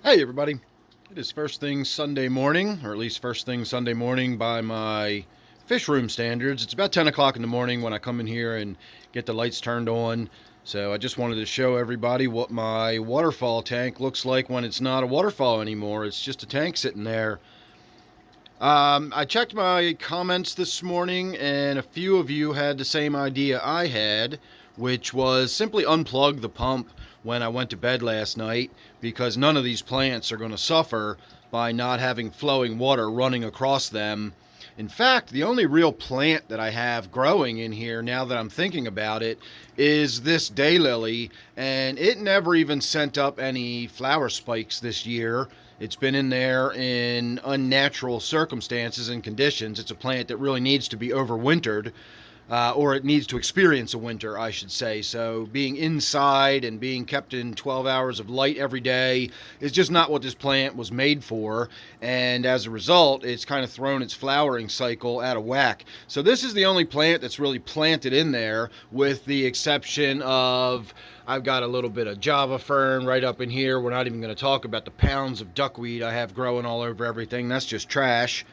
Hey everybody, it is first thing Sunday morning, or at least first thing Sunday morning by my fish room standards. It's about 10 o'clock in the morning when I come in here and get the lights turned on. So I just wanted to show everybody what my waterfall tank looks like when it's not a waterfall anymore. It's just a tank sitting there. I checked my comments this morning, and a few of you had the same idea I had, which was simply unplug the pump when I went to bed last night because none of these plants are going to suffer by not having flowing water running across them. In fact, the only real plant that I have growing in here now that I'm thinking about it is this daylily, and it never even sent up any flower spikes this year. It's been in there in unnatural circumstances and conditions. It's a plant that really needs to be overwintered, or it needs to experience a winter, I should say. So being inside and being kept in 12 hours of light every day is just not what this plant was made for. And as a result, it's kind of thrown its flowering cycle out of whack. So this is the only plant that's really planted in there, with the exception of I've got a little bit of Java fern right up in here. We're not even going to talk about the pounds of duckweed I have growing all over everything. That's just trash.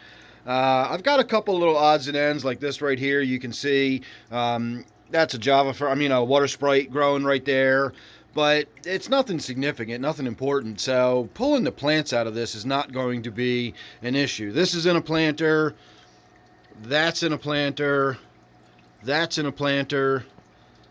I've got a couple little odds and ends like this right here. You can see that's a a water sprite growing right there. But it's nothing significant, nothing important. So pulling the plants out of this is not going to be an issue. This is in a planter. That's in a planter. That's in a planter.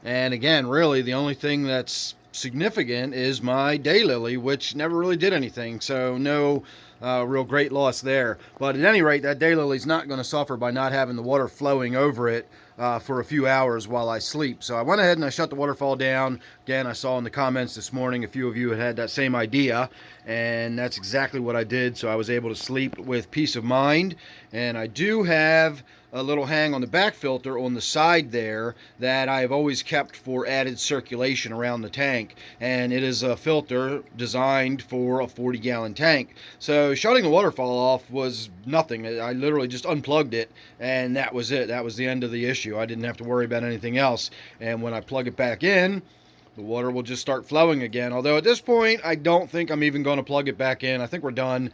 And again, really, the only thing that's significant is my daylily, which never really did anything. So no real great loss there. But at any rate, that daylily's not going to suffer by not having the water flowing over it for a few hours while I sleep. So I went ahead and I shut the waterfall down. Again, I saw in the comments this morning a few of you had that same idea, and that's exactly what I did. So I was able to sleep with peace of mind. And I do have a little hang on the back filter on the side there that I've always kept for added circulation around the tank, and it is a filter designed for a 40-gallon tank. So shutting the waterfall off was nothing. I literally just unplugged it, and that was it. That was the end of the issue. I didn't have to worry about anything else. And when I plug it back in, the water will just start flowing again. Although at this point, I don't think I'm even going to plug it back in. I think we're done.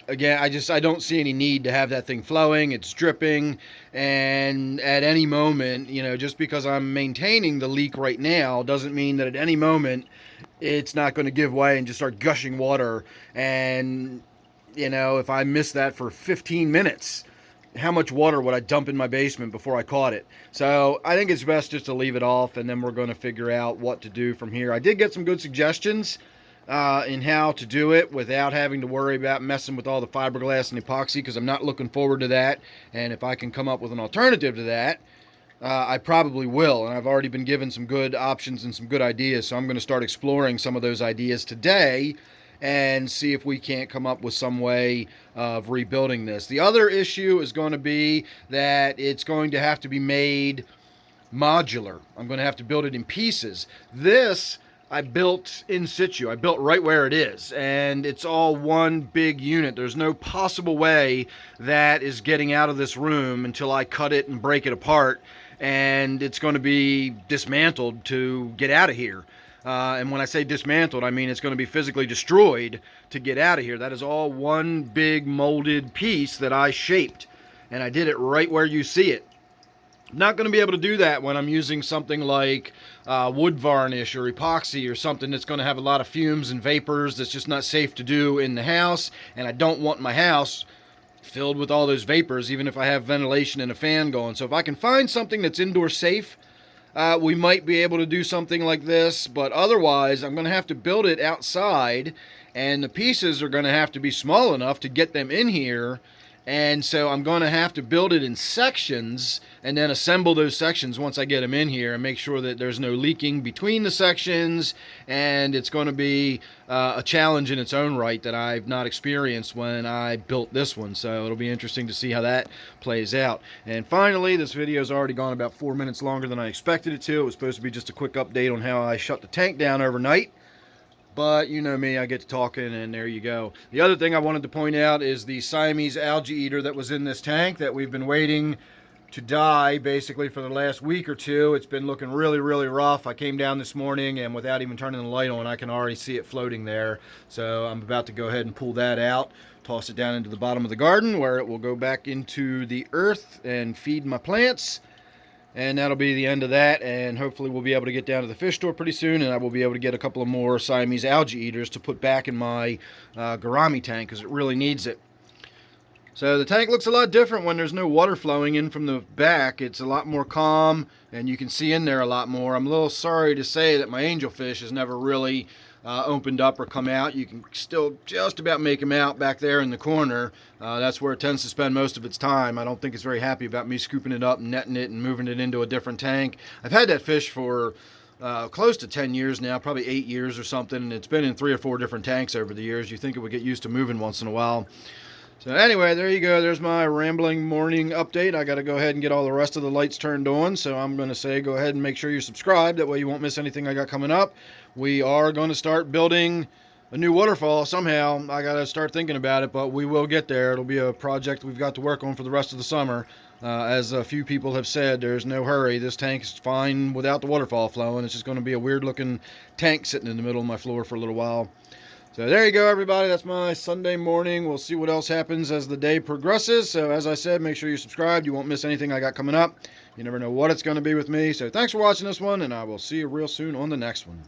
Again, I don't see any need to have that thing flowing. It's dripping, and at any moment, just because I'm maintaining the leak right now doesn't mean that at any moment it's not going to give way and just start gushing water. And if I miss that for 15 minutes, how much water would I dump in my basement before I caught it? So I think it's best just to leave it off, and then we're going to figure out what to do from here. I did get some good suggestions in how to do it without having to worry about messing with all the fiberglass and epoxy, because I'm not looking forward to that. And if I can come up with an alternative to that, I probably will. And I've already been given some good options and some good ideas, so I'm going to start exploring some of those ideas today and see if we can't come up with some way of rebuilding this. The other issue is going to be that it's going to have to be made modular. I'm going to have to build it in pieces. This I built in situ. I built right where it is, and it's all one big unit. There's no possible way that is getting out of this room until I cut it and break it apart, and it's going to be dismantled to get out of here. And when I say dismantled, I mean it's going to be physically destroyed to get out of here. That is all one big molded piece that I shaped, and I did it right where you see it. Not going to be able to do that when I'm using something like wood varnish or epoxy or something that's going to have a lot of fumes and vapors that's just not safe to do in the house. And I don't want my house filled with all those vapors, even if I have ventilation and a fan going. So if I can find something that's indoor safe, we might be able to do something like this. But otherwise, I'm going to have to build it outside, and the pieces are going to have to be small enough to get them in here. And so I'm going to have to build it in sections and then assemble those sections once I get them in here and make sure that there's no leaking between the sections. And it's going to be a challenge in its own right that I've not experienced when I built this one. So it'll be interesting to see how that plays out. And finally, this video's already gone about 4 minutes longer than I expected it to. It was supposed to be just a quick update on how I shut the tank down overnight. But you know me, I get to talking, and there you go. The other thing I wanted to point out is the Siamese algae eater that was in this tank that we've been waiting to die basically for the last week or two. It's been looking really rough. I came down this morning and without even turning the light on, I can already see it floating there. So I'm about to go ahead and pull that out, toss it down into the bottom of the garden where it will go back into the earth and feed my plants. And that'll be the end of that, and hopefully we'll be able to get down to the fish store pretty soon, and I will be able to get a couple of more Siamese algae eaters to put back in my gourami tank, because it really needs it. So the tank looks a lot different when there's no water flowing in from the back. It's a lot more calm, and you can see in there a lot more. I'm a little sorry to say that my angelfish has never really opened up or come out. You can still just about make him out back there in the corner. That's where it tends to spend most of its time. I don't think it's very happy about me scooping it up and netting it and moving it into a different tank. I've had that fish for close to 10 years now, probably 8 years or something, and it's been in 3 or 4 different tanks over the years. You think it would get used to moving once in a while. So anyway, there you go. There's my rambling morning update. I got to go ahead and get all the rest of the lights turned on. So I'm going to say go ahead and make sure you're subscribed. That way you won't miss anything I got coming up. We are going to start building a new waterfall somehow. I got to start thinking about it, but we will get there. It'll be a project we've got to work on for the rest of the summer. As a few people have said, there's no hurry. This tank's fine without the waterfall flowing. It's just going to be a weird looking tank sitting in the middle of my floor for a little while. So there you go, everybody. That's my Sunday morning. We'll see what else happens as the day progresses. So as I said, make sure you're subscribed. You won't miss anything I got coming up. You never know what it's going to be with me. So thanks for watching this one, and I will see you real soon on the next one.